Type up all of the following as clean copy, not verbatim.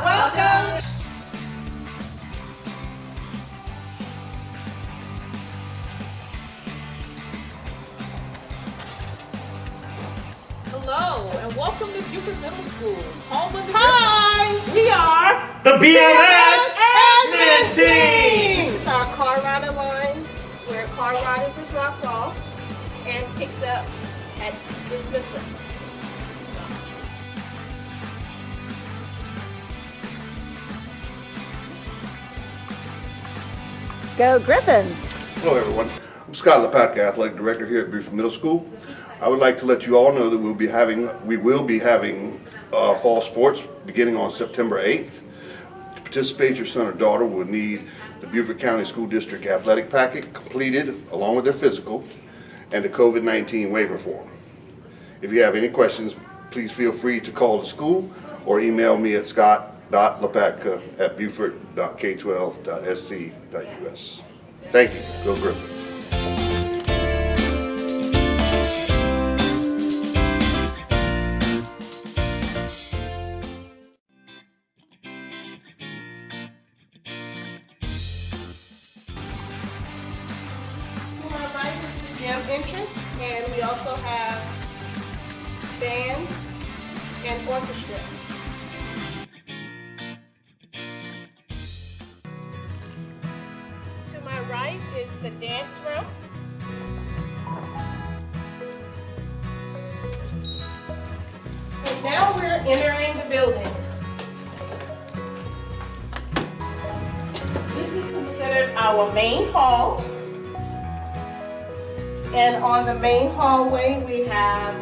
Welcome. Hello, and welcome to Beaufort Middle School, home of the Hi. We are the BLS Admin Team! This is our car rider line, where car riders are dropped off and picked up at dismissal. Go Gryphons! Hello everyone, I'm Scott Lepatka, Athletic Director here at Beaufort Middle School. I would like to let you all know that we will be having fall sports beginning on September 8th. To participate, your son or daughter will need the Beaufort County School District athletic packet completed along with their physical and the COVID-19 waiver form. If you have any questions, please feel free to call the school or email me at scott.lepatka@beaufort.k12.sc.us. Thank you. Go Gryphons. To my right is the gym entrance, and we also have band and orchestra. To my right is the dance room. And now we're entering the building. This is considered our main hall. And on the main hallway, we have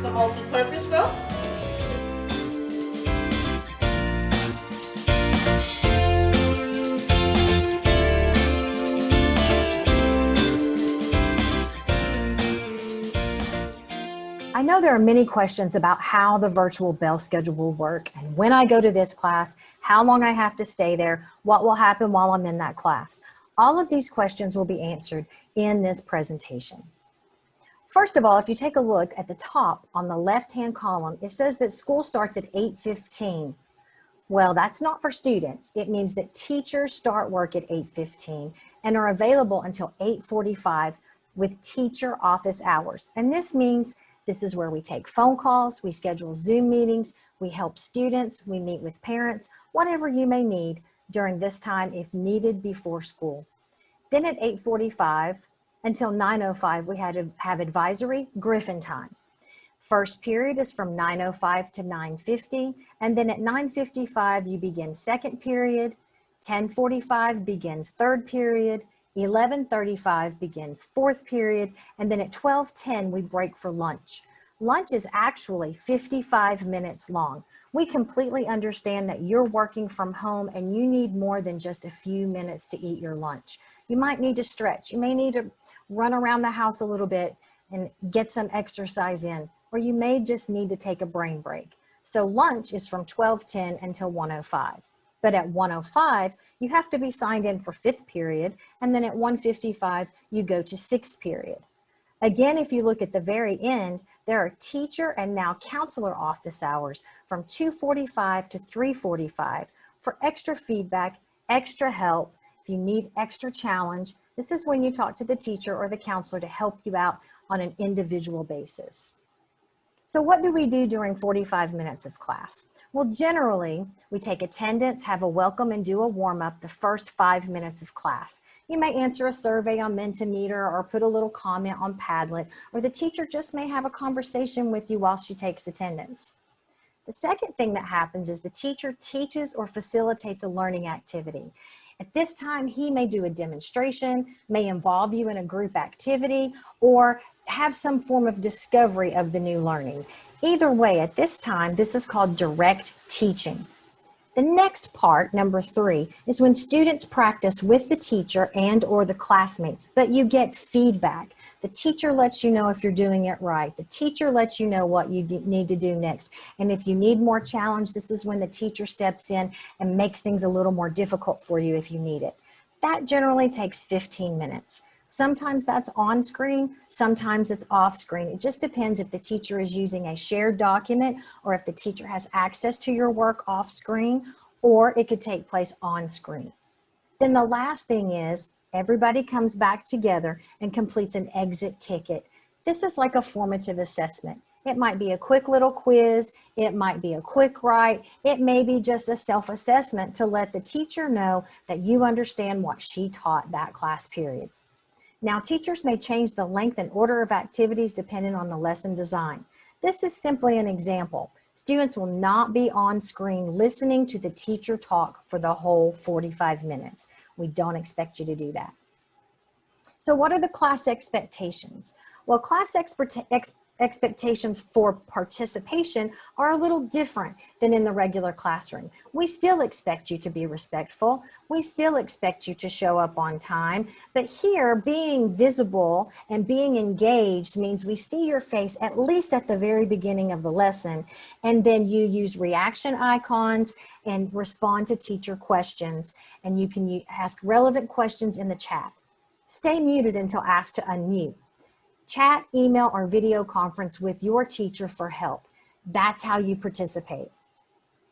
the multi-purpose room. I know there are many questions about how the virtual bell schedule will work and when I go to this class, how long I have to stay there, what will happen while I'm in that class. All of these questions will be answered in this presentation. First of all, if you take a look at the top on the left-hand column, it says that school starts at 8:15. Well, that's not for students. It means that teachers start work at 8:15 and are available until 8:45 with teacher office hours. And this means this is where we take phone calls, we schedule Zoom meetings, we help students, we meet with parents, whatever you may need during this time if needed before school. Then at 8:45 until 9:05, we had to have advisory Gryphon time. First period is from 9:05 to 9:50, and then at 9:55, you begin second period, 10:45 begins third period, 11:35 begins fourth period, and then at 12:10, we break for lunch. Lunch is actually 55 minutes long. We completely understand that you're working from home and you need more than just a few minutes to eat your lunch. You might need to stretch. You may need to run around the house a little bit and get some exercise in, or you may just need to take a brain break. So lunch is from 12:10 until 1:05. But at 1:05, you have to be signed in for fifth period, and then at 1:55, you go to sixth period. Again, if you look at the very end, there are teacher and now counselor office hours from 2:45 to 3:45 for extra feedback, extra help. If you need extra challenge, this is when you talk to the teacher or the counselor to help you out on an individual basis. So what do we do during 45 minutes of class? Well, generally, we take attendance, have a welcome, and do a warm-up the first 5 minutes of class. You may answer a survey on Mentimeter or put a little comment on Padlet, or the teacher just may have a conversation with you while she takes attendance. The second thing that happens is the teacher teaches or facilitates a learning activity. At this time, he may do a demonstration, may involve you in a group activity, or have some form of discovery of the new learning. Either way, at this time, this is called direct teaching. The next part, number 3, is when students practice with the teacher and or the classmates, but you get feedback. The teacher lets you know if you're doing it right. The teacher lets you know what you need to do next. And if you need more challenge, this is when the teacher steps in and makes things a little more difficult for you if you need it. That generally takes 15 minutes. Sometimes that's on screen, sometimes it's off screen. It just depends if the teacher is using a shared document or if the teacher has access to your work off screen, or it could take place on screen. Then the last thing is everybody comes back together and completes an exit ticket. This is like a formative assessment. It might be a quick little quiz. It might be a quick write. It may be just a self-assessment to let the teacher know that you understand what she taught that class period. Now, teachers may change the length and order of activities depending on the lesson design. This is simply an example. Students will not be on screen listening to the teacher talk for the whole 45 minutes. We don't expect you to do that. So what are the class expectations? Well, class expectations for participation are a little different than in the regular classroom. We still expect you to be respectful. We still expect you to show up on time. But here, being visible and being engaged means we see your face at least at the very beginning of the lesson, and then you use reaction icons and respond to teacher questions, and you can ask relevant questions in the chat. Stay muted until asked to unmute. Chat, email, or video conference with your teacher for help. That's how you participate.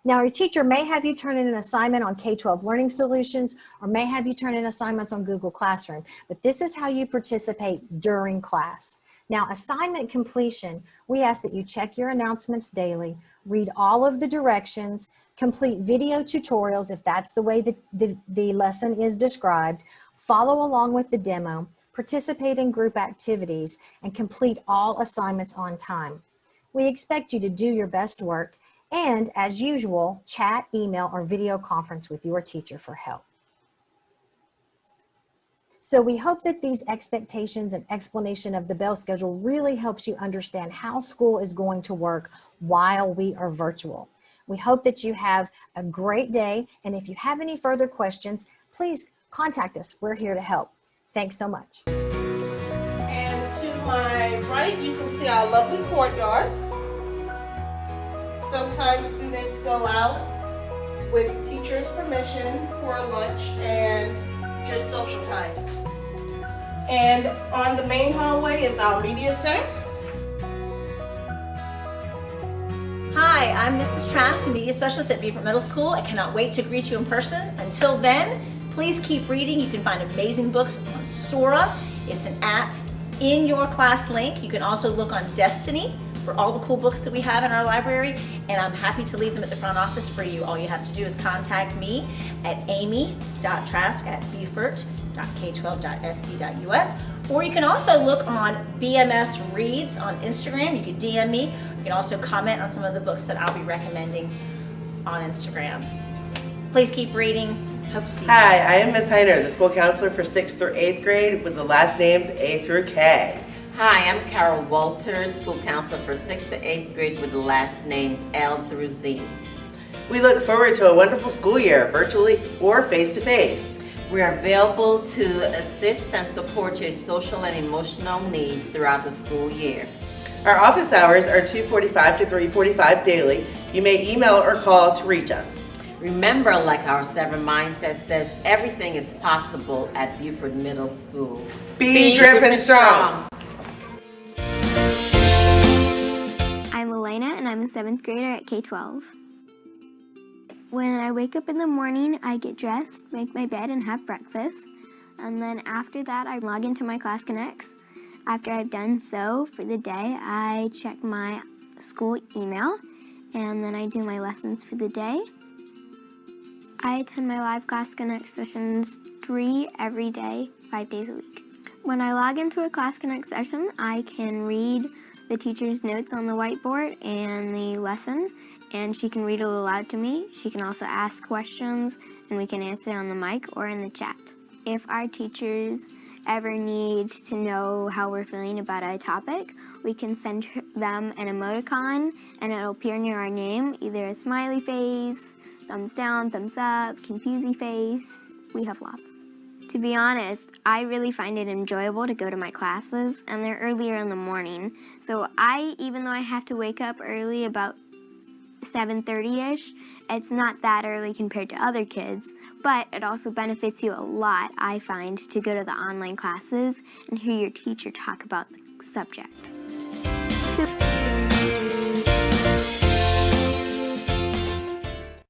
Now, your teacher may have you turn in an assignment on K-12 Learning Solutions or may have you turn in assignments on Google Classroom, but this is how you participate during class. Now, assignment completion, we ask that you check your announcements daily, read all of the directions, complete video tutorials if that's the way the lesson is described, follow along with the demo, participate in group activities, and complete all assignments on time. We expect you to do your best work and, as usual, chat, email, or video conference with your teacher for help. So we hope that these expectations and explanation of the bell schedule really helps you understand how school is going to work while we are virtual. We hope that you have a great day, and if you have any further questions, please contact us. We're here to help. Thanks so much. And to my right, you can see our lovely courtyard. Sometimes students go out with teachers' permission for lunch and just social time. And on the main hallway is our media center. Hi, I'm Mrs. Trask, the Media Specialist at Beaufort Middle School. I cannot wait to greet you in person. Until then, please keep reading. You can find amazing books on Sora. It's an app in your class link. You can also look on Destiny for all the cool books that we have in our library, and I'm happy to leave them at the front office for you. All you have to do is contact me at amy.trask@beaufort.k12.sc.us, or you can also look on BMS Reads on Instagram. You can DM me. You can also comment on some of the books that I'll be recommending on Instagram. Please keep reading. Hope to see you soon. Hi, I am Ms. Heiner, the school counselor for 6th through 8th grade with the last names A through K. Hi, I'm Carol Walters, school counselor for 6th to 8th grade with the last names L through Z. We look forward to a wonderful school year, virtually or face-to-face. We are available to assist and support your social and emotional needs throughout the school year. Our office hours are 2:45 to 3:45 daily. You may email or call to reach us. Remember, like our 7 mindset says, everything is possible at Beaufort Middle School. Be Gryphon strong! I'm Elena and I'm a 7th grader at K-12. When I wake up in the morning, I get dressed, make my bed, and have breakfast. And then after that, I log into my Class Connects. After I've done so for the day, I check my school email, and then I do my lessons for the day. I attend my live Class Connect sessions 3 every day, 5 days a week. When I log into a Class Connect session, I can read the teacher's notes on the whiteboard and the lesson, and she can read it aloud to me. She can also ask questions, and we can answer on the mic or in the chat. If our teachers ever need to know how we're feeling about a topic, we can send them an emoticon, and it'll appear near our name, either a smiley face, thumbs down, thumbs up, confusey face. We have lots. To be honest, I really find it enjoyable to go to my classes, and they're earlier in the morning. So even though I have to wake up early, about 7:30ish, it's not that early compared to other kids. But it also benefits you a lot, I find, to go to the online classes and hear your teacher talk about the subject. So